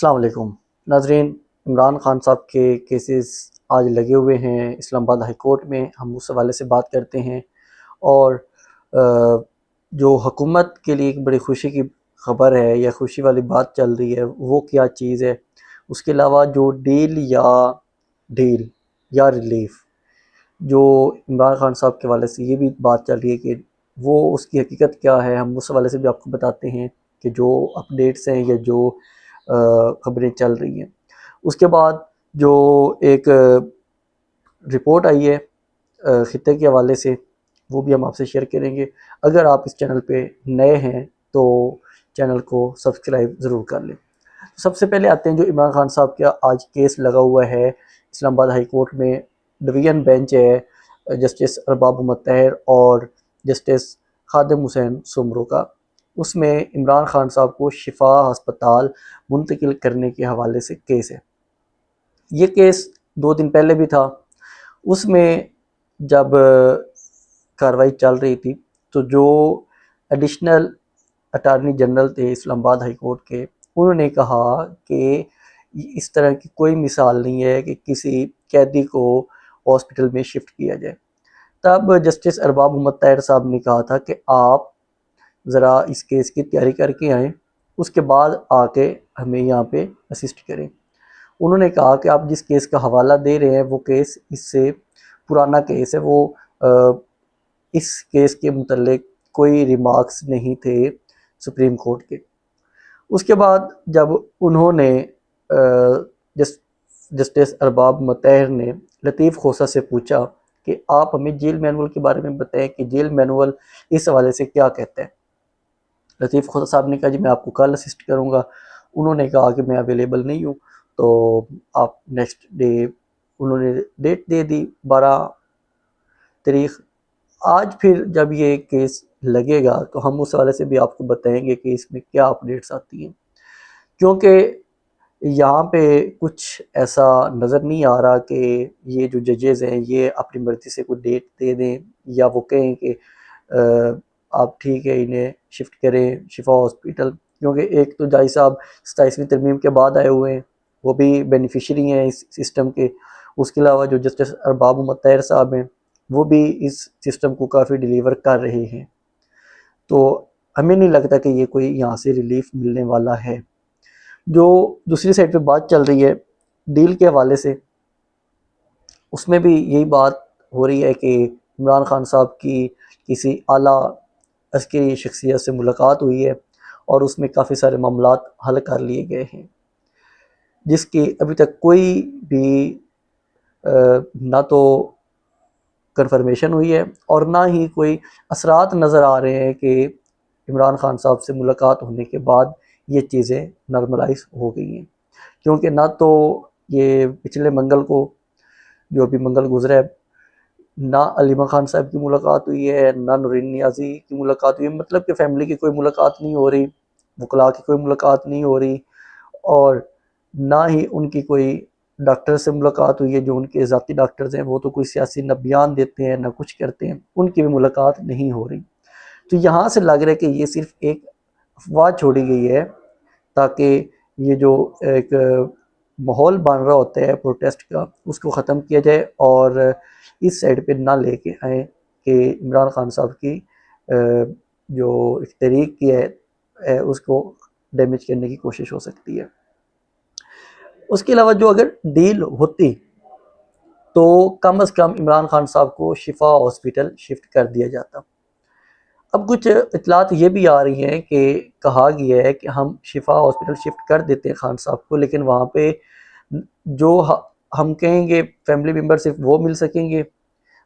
السلام علیکم ناظرین، عمران خان صاحب کے کیسز آج لگے ہوئے ہیں اسلام آباد ہائی کورٹ میں۔ ہم اس حوالے سے بات کرتے ہیں اور جو حکومت کے لیے ایک بڑی خوشی کی خبر ہے یا خوشی والی بات چل رہی ہے وہ کیا چیز ہے، اس کے علاوہ جو ڈیل یا ریلیف جو عمران خان صاحب کے حوالے سے یہ بھی بات چل رہی ہے کہ وہ اس کی حقیقت کیا ہے، ہم اس حوالے سے بھی آپ کو بتاتے ہیں کہ جو اپڈیٹس ہیں یا جو خبریں چل رہی ہیں۔ اس کے بعد جو ایک رپورٹ آئی ہے خطے کے حوالے سے وہ بھی ہم آپ سے شیئر کریں گے۔ اگر آپ اس چینل پہ نئے ہیں تو چینل کو سبسکرائب ضرور کر لیں۔ سب سے پہلے آتے ہیں جو عمران خان صاحب کا آج کیس لگا ہوا ہے اسلام آباد ہائی کورٹ میں، ڈویژن بینچ ہے جسٹس ارباب محمد طاہر اور جسٹس خادم حسین سمرو کا۔ اس میں عمران خان صاحب کو شفا ہسپتال منتقل کرنے کے حوالے سے کیس ہے۔ یہ کیس 2 دن پہلے بھی تھا۔ اس میں جب کاروائی چل رہی تھی تو جو ایڈیشنل اٹارنی جنرل تھے اسلام آباد ہائی کورٹ کے، انہوں نے کہا کہ اس طرح کی کوئی مثال نہیں ہے کہ کسی قیدی کو ہاسپٹل میں شفٹ کیا جائے۔ تب جسٹس ارباب محمد طاہر صاحب نے کہا تھا کہ آپ ذرا اس کیس کی تیاری کر کے آئیں، اس کے بعد آ کے ہمیں یہاں پہ اسسٹ کریں۔ انہوں نے کہا کہ آپ جس کیس کا حوالہ دے رہے ہیں وہ کیس اس سے پرانا کیس ہے، وہ اس کیس کے متعلق کوئی ریمارکس نہیں تھے سپریم کورٹ کے۔ اس کے بعد جب انہوں نے جسٹس ارباب مطہر نے لطیف کھوسہ سے پوچھا کہ آپ ہمیں جیل مینول کے بارے میں بتائیں کہ جیل مینول اس حوالے سے کیا کہتا ہے۔ لطیف کھوسہ صاحب نے کہا جی میں آپ کو کل اسسٹ کروں گا۔ انہوں نے کہا کہ میں اویلیبل نہیں ہوں، تو آپ نیکسٹ ڈے انہوں نے ڈیٹ دے دی 12 تاریخ۔ آج پھر جب یہ کیس لگے گا تو ہم اس حوالے سے بھی آپ کو بتائیں گے کہ اس میں کیا اپڈیٹس آتی ہیں، کیونکہ یہاں پہ کچھ ایسا نظر نہیں آ رہا کہ یہ جو ججز ہیں یہ اپنی مرضی سے کوئی ڈیٹ دے دیں یا وہ کہیں کہ آپ ٹھیک ہے انہیں شفٹ کریں شفا ہاسپٹل، کیونکہ ایک تو جائی صاحب 27ویں ترمیم کے بعد آئے ہوئے ہیں، وہ بھی بینیفیشری ہیں اس سسٹم کے۔ اس کے علاوہ جو جسٹس ارباب محمد طاہر صاحب ہیں وہ بھی اس سسٹم کو کافی ڈیلیور کر رہے ہیں، تو ہمیں نہیں لگتا کہ یہ کوئی یہاں سے ریلیف ملنے والا ہے۔ جو دوسری سائڈ پہ بات چل رہی ہے ڈیل کے حوالے سے، اس میں بھی یہی بات ہو رہی ہے کہ عمران خان صاحب کی کسی اعلیٰ عسکری شخصیت سے ملاقات ہوئی ہے اور اس میں کافی سارے معاملات حل کر لیے گئے ہیں، جس کی ابھی تک کوئی بھی نہ تو کنفرمیشن ہوئی ہے اور نہ ہی کوئی اثرات نظر آ رہے ہیں کہ عمران خان صاحب سے ملاقات ہونے کے بعد یہ چیزیں نارملائز ہو گئی ہیں، کیونکہ نہ تو یہ پچھلے منگل کو جو ابھی منگل گزرا ہے نہ علیمہ خان صاحب کی ملاقات ہوئی ہے، نہ نورین نیازی کی ملاقات ہوئی ہے، مطلب کہ فیملی کی کوئی ملاقات نہیں ہو رہی، وکلاء کی کوئی ملاقات نہیں ہو رہی، اور نہ ہی ان کی کوئی ڈاکٹر سے ملاقات ہوئی ہے جو ان کے ذاتی ڈاکٹرز ہیں، وہ تو کوئی سیاسی نہ بیان دیتے ہیں نہ کچھ کرتے ہیں، ان کی بھی ملاقات نہیں ہو رہی۔ تو یہاں سے لگ رہا ہے کہ یہ صرف ایک افواہ چھوڑی گئی ہے تاکہ یہ جو ایک ماحول بن رہا ہوتا ہے پروٹیسٹ کا اس کو ختم کیا جائے اور اس سائڈ پہ نہ لے کے آئیں کہ عمران خان صاحب کی جو ایک تحریک کی ہے اس کو ڈیمیج کرنے کی کوشش ہو سکتی ہے۔ اس کے علاوہ جو اگر ڈیل ہوتی تو کم از کم عمران خان صاحب کو شفا ہاسپٹل شفٹ کر دیا جاتا۔ اب کچھ اطلاعات یہ بھی آ رہی ہیں کہ کہا گیا ہے کہ ہم شفا ہاسپٹل شفٹ کر دیتے ہیں خان صاحب کو، لیکن وہاں پہ جو ہم کہیں گے فیملی ممبر صرف وہ مل سکیں گے،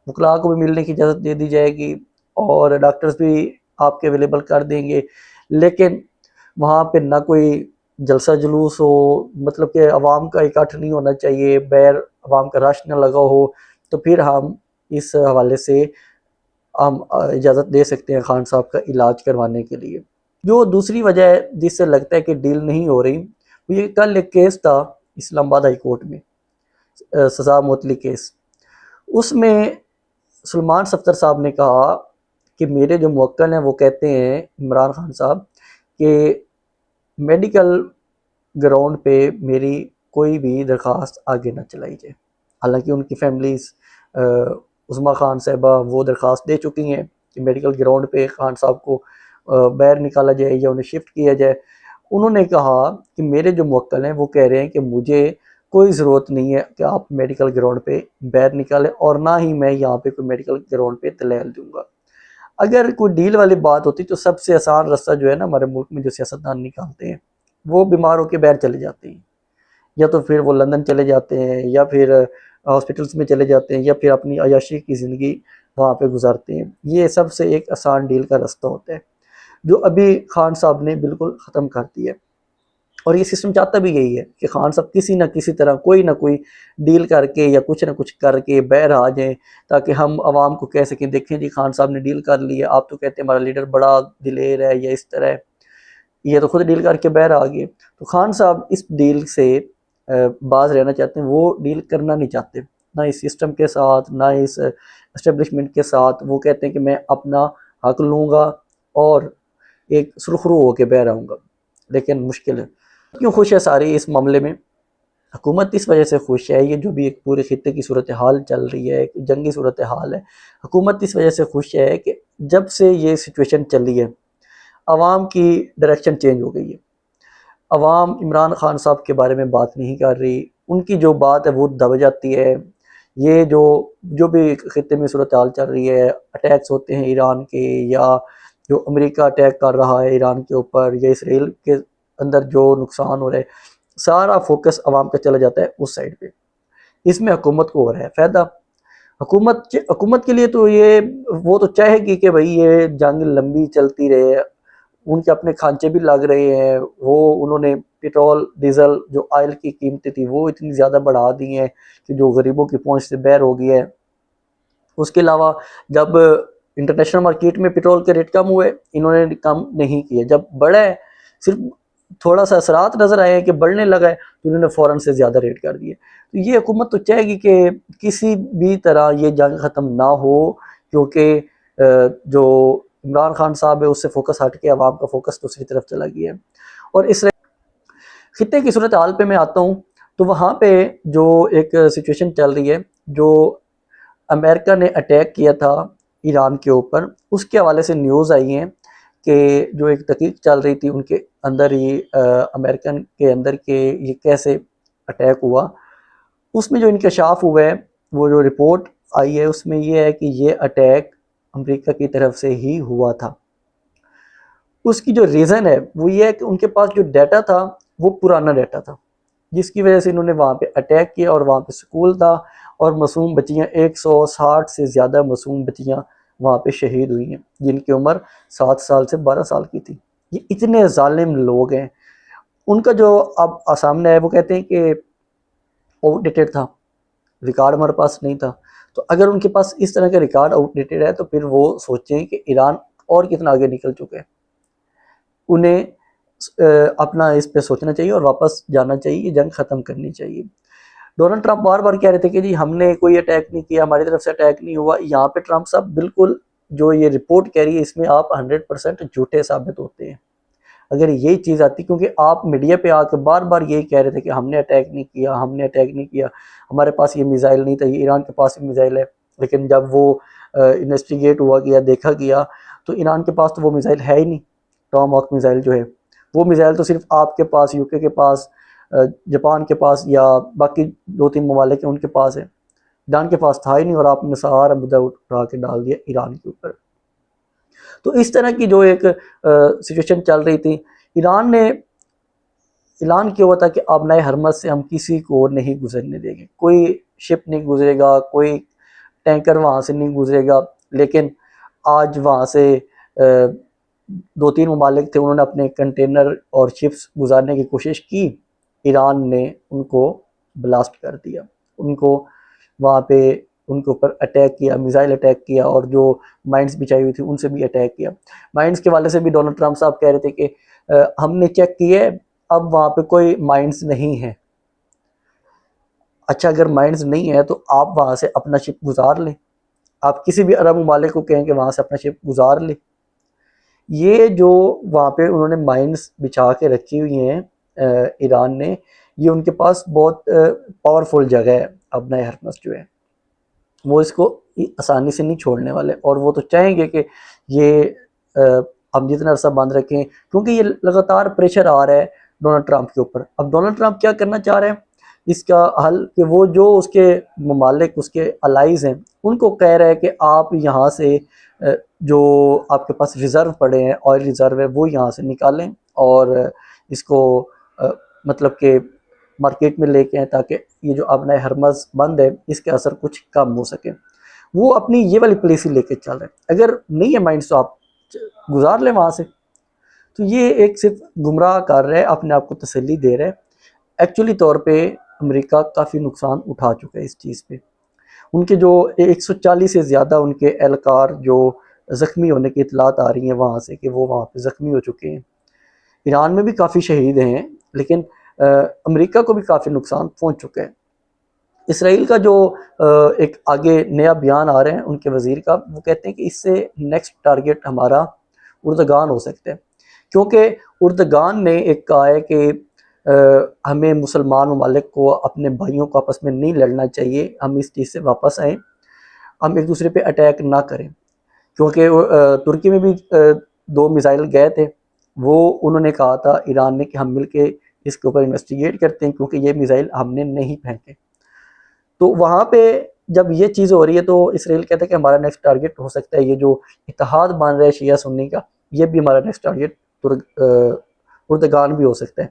وکلاء کو بھی ملنے کی اجازت دے دی جائے گی اور ڈاکٹرز بھی آپ کے اویلیبل کر دیں گے، لیکن وہاں پہ نہ کوئی جلسہ جلوس ہو، مطلب کہ عوام کا اکٹھ نہیں ہونا چاہیے، بیر عوام کا رش نہ لگا ہو، تو پھر ہم اس حوالے سے ہم اجازت دے سکتے ہیں خان صاحب کا علاج کروانے کے لیے۔ جو دوسری وجہ ہے جس سے لگتا ہے کہ ڈیل نہیں ہو رہی، وہ یہ کل ایک کیس تھا اسلام آباد ہائی کورٹ میں، سزا معطلی کیس۔ اس میں سلمان صفدر صاحب نے کہا کہ میرے جو موکل ہیں وہ کہتے ہیں عمران خان صاحب کہ میڈیکل گراؤنڈ پہ میری کوئی بھی درخواست آگے نہ چلائی جائے۔ حالانکہ ان کی فیملیز عظمیٰ خان صاحبہ وہ درخواست دے چکی ہیں کہ میڈیکل گراؤنڈ پہ خان صاحب کو باہر نکالا جائے یا انہیں شفٹ کیا جائے۔ انہوں نے کہا کہ میرے جو موکل ہیں وہ کہہ رہے ہیں کہ مجھے کوئی ضرورت نہیں ہے کہ آپ میڈیکل گراؤنڈ پہ باہر نکالیں، اور نہ ہی میں یہاں پہ کوئی میڈیکل گراؤنڈ پہ دلیل دوں گا۔ اگر کوئی ڈیل والی بات ہوتی تو سب سے آسان راستہ جو ہے نا ہمارے ملک میں جو سیاستدان نکالتے ہیں، وہ بیمار ہو کے باہر چلے جاتے ہیں، یا تو پھر وہ لندن چلے جاتے ہیں، یا پھر ہاسپٹلس میں چلے جاتے ہیں، یا پھر اپنی عیاشی کی زندگی وہاں پہ گزارتے ہیں۔ یہ سب سے ایک آسان ڈیل کا راستہ ہوتا ہے جو ابھی خان صاحب نے بالکل ختم کر دیا ہے، اور یہ سسٹم چاہتا بھی یہی ہے کہ خان صاحب کسی نہ کسی طرح کوئی نہ کوئی ڈیل کر کے یا کچھ نہ کچھ کر کے باہر آ جائیں، تاکہ ہم عوام کو کہہ سکیں دیکھیں جی خان صاحب نے ڈیل کر لی ہے، آپ تو کہتے ہیں ہمارا لیڈر بڑا دلیر ہے یا اس طرح ہے، یہ تو خود ڈیل کر کے باہر آ گئے۔ تو خان صاحب اس ڈیل سے باز رہنا چاہتے ہیں، وہ ڈیل کرنا نہیں چاہتے، نہ اس سسٹم کے ساتھ نہ اس اسٹیبلشمنٹ کے ساتھ۔ وہ کہتے ہیں کہ میں اپنا حق لوں گا اور ایک سرخرو ہو کے باہر آؤں گا، لیکن مشکل ہے۔ کیوں خوش ہے ساری اس معاملے میں؟ حکومت اس وجہ سے خوش ہے، یہ جو بھی ایک پورے خطے کی صورتحال چل رہی ہے، ایک جنگی صورتحال ہے، حکومت اس وجہ سے خوش ہے کہ جب سے یہ سچویشن چلی ہے عوام کی ڈائریکشن چینج ہو گئی ہے۔ عوام عمران خان صاحب کے بارے میں بات نہیں کر رہی، ان کی جو بات ہے وہ دب جاتی ہے۔ یہ جو بھی خطے میں صورتحال چل رہی ہے، اٹیکس ہوتے ہیں ایران کے، یا جو امریکہ اٹیک کر رہا ہے ایران کے اوپر، یا اسرائیل کے اندر جو نقصان ہو رہا ہے، سارا فوکس عوام کا چلا جاتا ہے اس سائڈ پہ۔ اس میں حکومت کو ہو رہا ہے فائدہ۔ حکومت کے لیے تو یہ وہ تو چاہے گی کہ بھئی یہ جنگ لمبی چلتی رہے، ان کے اپنے کھانچے بھی لگ رہے ہیں، انہوں نے پیٹرول ڈیزل جو آئل کی قیمتیں تھی وہ اتنی زیادہ بڑھا دی ہیں کہ جو غریبوں کی پہنچ سے باہر ہو گیا ہے۔ اس کے علاوہ جب انٹرنیشنل مارکیٹ میں پیٹرول کے ریٹ کم ہوئے، انہوں نے کم نہیں کیے، جب بڑھا ہے صرف تھوڑا سا اثرات نظر آئے ہیں کہ بڑھنے لگا ہے تو انہوں نے فوراً سے زیادہ ریٹ کر دیے۔ تو یہ حکومت تو چاہے گی کہ کسی بھی طرح یہ جنگ ختم نہ ہو، کیونکہ جو عمران خان صاحب ہے اس سے فوکس ہٹ کے عوام کا فوکس دوسری طرف چلا گیا ہے۔ اور اس خطے کی صورتحال پہ میں آتا ہوں تو وہاں پہ جو ایک سچویشن چل رہی ہے، جو امریکہ نے اٹیک کیا تھا ایران کے اوپر، اس کے حوالے سے نیوز آئی ہیں کہ جو ایک تحقیق چل رہی تھی ان کے اندر ہی، امریکن کے اندر، کہ یہ کیسے اٹیک ہوا، اس میں جو انکشاف ہوا ہے، وہ جو رپورٹ آئی ہے اس میں یہ ہے کہ یہ اٹیک امریکہ کی طرف سے ہی ہوا تھا۔ اس کی جو ریزن ہے وہ یہ ہے کہ ان کے پاس جو ڈیٹا تھا وہ پرانا ڈیٹا تھا، جس کی وجہ سے انہوں نے وہاں پہ اٹیک کیا، اور وہاں پہ سکول تھا اور معصوم بچیاں 160 سے زیادہ معصوم بچیاں وہاں پہ شہید ہوئی ہیں، جن کی عمر 7 سال سے 12 سال کی تھی۔ یہ اتنے ظالم لوگ ہیں۔ ان کا جو اب سامنے ہے وہ کہتے ہیں کہ آؤٹ ڈیٹڈ تھا، ریکارڈ ہمارے پاس نہیں تھا۔ تو اگر ان کے پاس اس طرح کا ریکارڈ آؤٹ ڈیٹڈ ہے تو پھر وہ سوچیں کہ ایران اور کتنا آگے نکل چکا ہے۔ انہیں اپنا اس پہ سوچنا چاہیے اور واپس جانا چاہیے، یہ جنگ ختم کرنی چاہیے۔ ڈونلڈ ٹرمپ بار بار کہہ رہے تھے کہ جی ہم نے کوئی اٹیک نہیں کیا، ہماری طرف سے اٹیک نہیں ہوا۔ یہاں پہ ٹرمپ صاحب بالکل جو یہ رپورٹ کہہ رہی ہے اس میں آپ 100% جھوٹے ثابت ہوتے ہیں اگر یہی چیز آتی، کیونکہ آپ میڈیا پہ آ کے بار بار یہی کہہ رہے تھے کہ ہم نے اٹیک نہیں کیا، ہم نے اٹیک نہیں کیا، ہمارے پاس یہ میزائل نہیں تھا، یہ ایران کے پاس بھی میزائل ہے۔ لیکن جب وہ انویسٹیگیٹ ہوا گیا، دیکھا گیا، تو ایران کے پاس تو وہ میزائل ہے ہی نہیں۔ ٹام ہاک میزائل جو ہے، وہ میزائل تو صرف آپ کے پاس، یو کے کے پاس، جاپان کے پاس یا باقی 2-3 ممالک ہیں ان کے پاس ہے، ایران کے پاس تھا ہی نہیں، اور آپ نے سارا مدعا اٹھا کے ڈال دیا ایران کے اوپر۔ تو اس طرح کی جو ایک سچویشن چل رہی تھی، ایران نے اعلان کیا ہوا تھا کہ آبنائے حرمت سے ہم کسی کو نہیں گزرنے دیں گے، کوئی شپ نہیں گزرے گا، کوئی ٹینکر وہاں سے نہیں گزرے گا۔ لیکن آج وہاں سے 2-3 ممالک تھے، انہوں نے اپنے کنٹینر اور شپس گزارنے کی کوشش کی، ایران نے ان کو بلاسٹ کر دیا، ان کو وہاں پہ ان کے اوپر اٹیک کیا، میزائل اٹیک کیا، اور جو مائنز بچائی ہوئی تھی ان سے بھی اٹیک کیا۔ مائنز کے والے سے بھی ڈونلڈ ٹرمپ صاحب کہہ رہے تھے کہ ہم نے چیک کیے، اب وہاں پہ کوئی مائنز نہیں ہے۔ اچھا اگر مائنز نہیں ہے تو آپ وہاں سے اپنا شپ گزار لیں، آپ کسی بھی عرب ممالک کو کہیں کہ وہاں سے اپنا شپ گزار لیں۔ یہ جو وہاں پہ انہوں نے مائنز بچھا کے رکھی ہوئی ہیں، ایران نے، یہ ان کے پاس بہت پاورفل جگہ ہے ابنائے حرمس جو ہے، وہ اس کو آسانی سے نہیں چھوڑنے والے، اور وہ تو چاہیں گے کہ یہ ہم جتنا عرصہ بند رکھیں، کیونکہ یہ لگاتار پریشر آ رہا ہے ڈونلڈ ٹرمپ کے اوپر۔ اب ڈونلڈ ٹرمپ کیا کرنا چاہ رہے ہیں اس کا حل، کہ وہ جو اس کے ممالک، اس کے الائز ہیں، ان کو کہہ رہے ہیں کہ آپ یہاں سے جو آپ کے پاس ریزرو پڑے ہیں، آئل ریزرو ہے، وہ یہاں سے نکالیں اور اس کو مطلب کہ مارکیٹ میں لے کے آئیں، تاکہ یہ جو ابنائے حرمز بند ہے اس کے اثر کچھ کم ہو سکے۔ وہ اپنی یہ والی پالیسی لے کے چل رہے ہیں۔ اگر نہیں ہے مائنڈ تو آپ گزار لیں وہاں سے۔ تو یہ ایک صرف گمراہ کر رہے، اپنے آپ کو تسلی دے رہے۔ ایکچولی طور پہ امریکہ کافی نقصان اٹھا چکا ہے اس چیز پہ۔ ان کے جو 140 سے زیادہ ان کے اہلکار جو زخمی ہونے کی اطلاعات آ رہی ہیں وہاں سے، کہ وہ وہاں پہ زخمی ہو چکے ہیں۔ ایران میں بھی کافی شہید ہیں، لیکن امریکہ کو بھی کافی نقصان پہنچ چکا ہے۔ اسرائیل کا جو ایک آگے نیا بیان آ رہے ہیں ان کے وزیر کا، وہ کہتے ہیں کہ اس سے نیکسٹ ٹارگٹ ہمارا اردگان ہو سکتا ہے، کیونکہ اردگان نے ایک کہا ہے کہ ہمیں مسلمان ممالک کو، اپنے بھائیوں کو آپس میں نہیں لڑنا چاہیے، ہم اس چیز سے واپس آئیں، ہم ایک دوسرے پہ اٹیک نہ کریں، کیونکہ ترکی میں بھی 2 میزائل گئے تھے، وہ انہوں نے کہا تھا ایران نے کہ ہم مل کے اس کے اوپر انویسٹیگیٹ کرتے ہیں، کیونکہ یہ میزائل ہم نے نہیں پھینکے۔ تو وہاں پہ جب یہ چیز ہو رہی ہے تو اسرائیل کہتا ہے کہ ہمارا نیکسٹ ٹارگٹ ہو سکتا ہے یہ جو اتحاد بن رہا ہے شیعہ سنی کا، یہ بھی ہمارا نیکسٹ ٹارگٹ اردگان بھی ہو سکتا ہے۔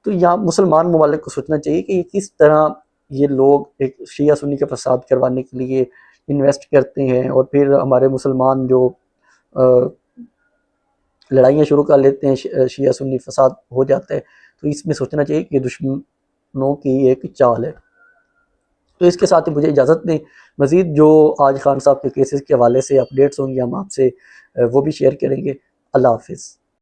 تو یہاں مسلمان ممالک کو سوچنا چاہیے کہ یہ کس طرح یہ لوگ ایک شیعہ سنی کا فساد کروانے کے لیے انویسٹ کرتے ہیں، اور پھر ہمارے مسلمان جو لڑائیاں شروع کر لیتے ہیں، شیعہ سنی فساد ہو جاتا ہے۔ تو اس میں سوچنا چاہیے کہ یہ دشمنوں کی ایک چال ہے۔ تو اس کے ساتھ ہی مجھے اجازت دیں، مزید جو آج خان صاحب کے کیسز کے حوالے سے اپڈیٹس ہوں گی ہم آپ سے وہ بھی شیئر کریں گے۔ اللہ حافظ۔